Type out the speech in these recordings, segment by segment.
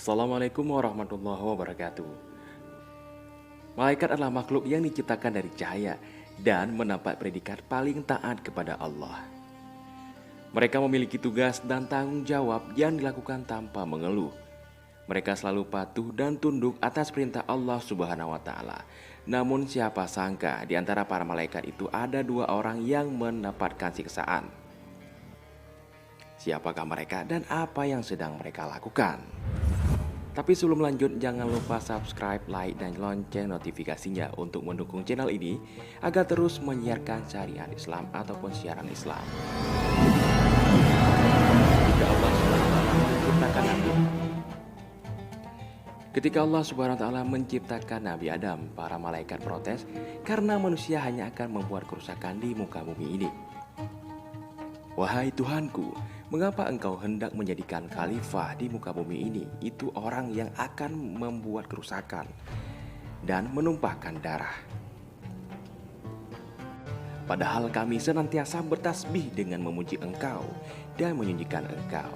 Assalamualaikum warahmatullahi wabarakatuh. Malaikat adalah makhluk yang diciptakan dari cahaya dan mendapat predikat paling taat kepada Allah. Mereka memiliki tugas dan tanggung jawab yang dilakukan tanpa mengeluh. Mereka selalu patuh dan tunduk atas perintah Allah Subhanahu wa Ta'ala. Namun siapa sangka di antara para malaikat itu ada dua orang yang mendapatkan siksaan. Siapakah mereka dan apa yang sedang mereka lakukan? Tapi sebelum lanjut, jangan lupa subscribe, like, dan lonceng notifikasinya untuk mendukung channel ini agar terus menyiarkan syariat Islam ataupun siaran Islam. Ketika Allah Subhanahu wa Ta'ala menciptakan Nabi Adam, para malaikat protes karena manusia hanya akan membuat kerusakan di muka bumi ini. Wahai Tuhanku, mengapa engkau hendak menjadikan khalifah di muka bumi ini? Itu orang yang akan membuat kerusakan dan menumpahkan darah. Padahal kami senantiasa bertasbih dengan memuji engkau dan menyanjungkan engkau.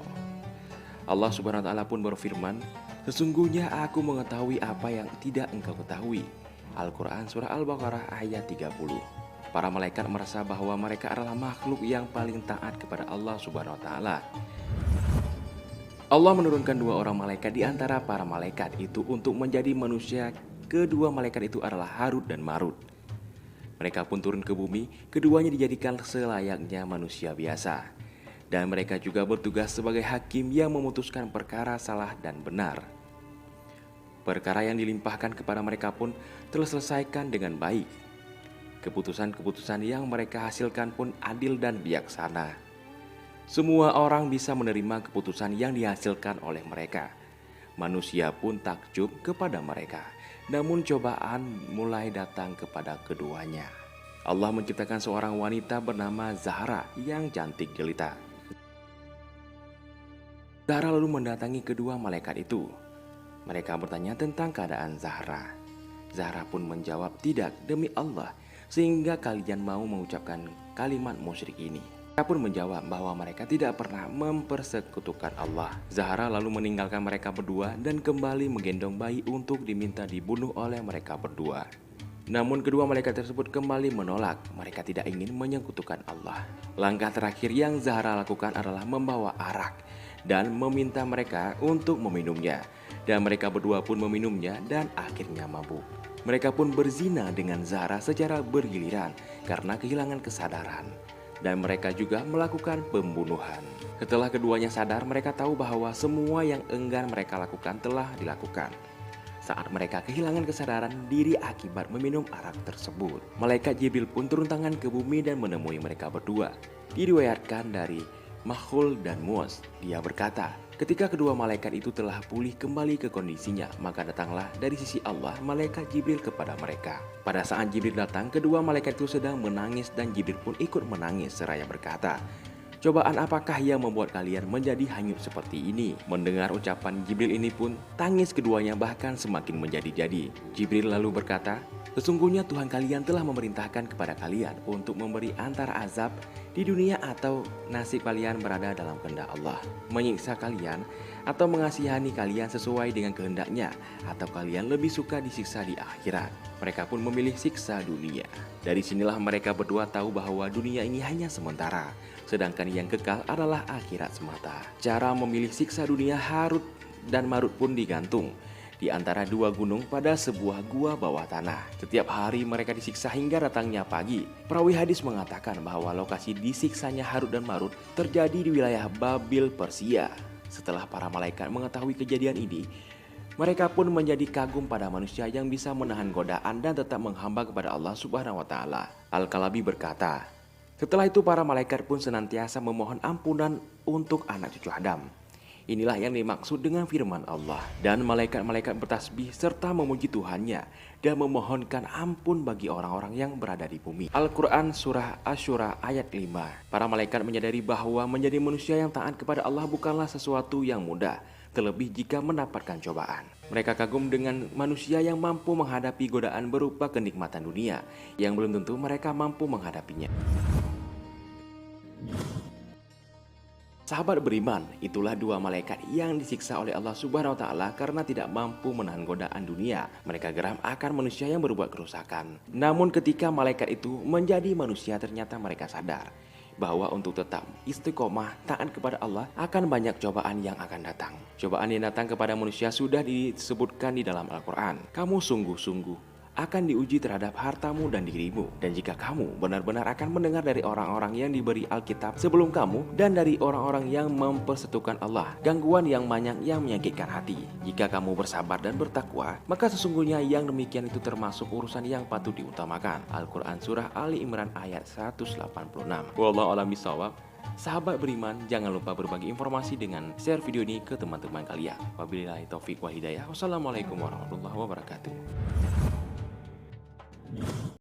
Allah Subhanahu wa Ta'ala pun berfirman, sesungguhnya aku mengetahui apa yang tidak engkau ketahui. Al-Quran Surah Al-Baqarah ayat 30. Para malaikat merasa bahwa mereka adalah makhluk yang paling taat kepada Allah Subhanahu wa Ta'ala. Allah menurunkan dua orang malaikat di antara para malaikat itu untuk menjadi manusia. Kedua malaikat itu adalah Harut dan Marut. Mereka pun turun ke bumi, keduanya dijadikan selayaknya manusia biasa. Dan mereka juga bertugas sebagai hakim yang memutuskan perkara salah dan benar. Perkara yang dilimpahkan kepada mereka pun telah selesaikan dengan baik. Keputusan-keputusan yang mereka hasilkan pun adil dan bijaksana. Semua orang bisa menerima keputusan yang dihasilkan oleh mereka. Manusia pun takjub kepada mereka. Namun cobaan mulai datang kepada keduanya. Allah menciptakan seorang wanita bernama Zahra yang cantik jelita. Zahra lalu mendatangi kedua malaikat itu. Mereka bertanya tentang keadaan Zahra. Zahra pun menjawab, tidak, demi Allah, sehingga kalian mau mengucapkan kalimat musyrik ini. Mereka pun menjawab bahwa mereka tidak pernah mempersekutukan Allah. Zahra lalu meninggalkan mereka berdua dan kembali menggendong bayi untuk diminta dibunuh oleh mereka berdua. Namun kedua malaikat tersebut kembali menolak. Mereka tidak ingin menyekutukan Allah. Langkah terakhir yang Zahra lakukan adalah membawa arak dan meminta mereka untuk meminumnya. Dan mereka berdua pun meminumnya dan akhirnya mabuk. Mereka pun berzina dengan Zahra secara bergiliran karena kehilangan kesadaran. Dan mereka juga melakukan pembunuhan. Setelah keduanya sadar, mereka tahu bahwa semua yang enggan mereka lakukan telah dilakukan. Saat mereka kehilangan kesadaran diri akibat meminum arak tersebut, Malaikat Jibril pun turun tangan ke bumi dan menemui mereka berdua. Diriwayatkan dari Makhul dan Mus, dia berkata, ketika kedua malaikat itu telah pulih kembali ke kondisinya, maka datanglah dari sisi Allah malaikat Jibril kepada mereka. Pada saat Jibril datang, kedua malaikat itu sedang menangis dan Jibril pun ikut menangis seraya berkata, cobaan apakah yang membuat kalian menjadi hanyut seperti ini? Mendengar ucapan Jibril ini pun, tangis keduanya bahkan semakin menjadi-jadi. Jibril lalu berkata, sesungguhnya Tuhan kalian telah memerintahkan kepada kalian untuk memberi antara azab di dunia atau nasib kalian berada dalam kehendak Allah, menyiksa kalian atau mengasihani kalian sesuai dengan kehendaknya, atau kalian lebih suka disiksa di akhirat. Mereka pun memilih siksa dunia. Dari sinilah mereka berdua tahu bahwa dunia ini hanya sementara, sedangkan yang kekal adalah akhirat semata. Cara memilih siksa dunia, Harut dan Marut pun digantung di antara dua gunung pada sebuah gua bawah tanah. Setiap hari mereka disiksa hingga datangnya pagi. Perawi hadis mengatakan bahwa lokasi disiksanya Harut dan Marut terjadi di wilayah Babil, Persia. Setelah para malaikat mengetahui kejadian ini, mereka pun menjadi kagum pada manusia yang bisa menahan godaan dan tetap menghamba kepada Allah Subhanahu wa Ta'ala. Al-Kalabi berkata, setelah itu para malaikat pun senantiasa memohon ampunan untuk anak cucu Adam. Inilah yang dimaksud dengan firman Allah. Dan malaikat-malaikat bertasbih serta memuji Tuhannya dan memohonkan ampun bagi orang-orang yang berada di bumi. Al-Quran Surah Asy-Syura ayat 5. Para malaikat menyadari bahwa menjadi manusia yang taat kepada Allah bukanlah sesuatu yang mudah, terlebih jika mendapatkan cobaan. Mereka kagum dengan manusia yang mampu menghadapi godaan berupa kenikmatan dunia yang belum tentu mereka mampu menghadapinya. Sahabat beriman, itulah dua malaikat yang disiksa oleh Allah Subhanahu wa taala karena tidak mampu menahan godaan dunia. Mereka geram akan manusia yang berbuat kerusakan. Namun ketika malaikat itu menjadi manusia, ternyata mereka sadar bahwa untuk tetap istiqomah taat kepada Allah akan banyak cobaan yang akan datang. Cobaan yang datang kepada manusia sudah disebutkan di dalam Al-Quran. Kamu sungguh-sungguh akan diuji terhadap hartamu dan dirimu. Dan jika kamu benar-benar akan mendengar dari orang-orang yang diberi Alkitab sebelum kamu dan dari orang-orang yang mempersekutukan Allah, gangguan yang banyak yang menyakitkan hati. Jika kamu bersabar dan bertakwa, maka sesungguhnya yang demikian itu termasuk urusan yang patut diutamakan. Al-Quran Surah Ali Imran ayat 186. Wallahu a'lam bishawab. Sahabat beriman, jangan lupa berbagi informasi dengan share video ini ke teman-teman kalian. Wabillahi taufik wal hidayah. Wassalamualaikum warahmatullahi wabarakatuh.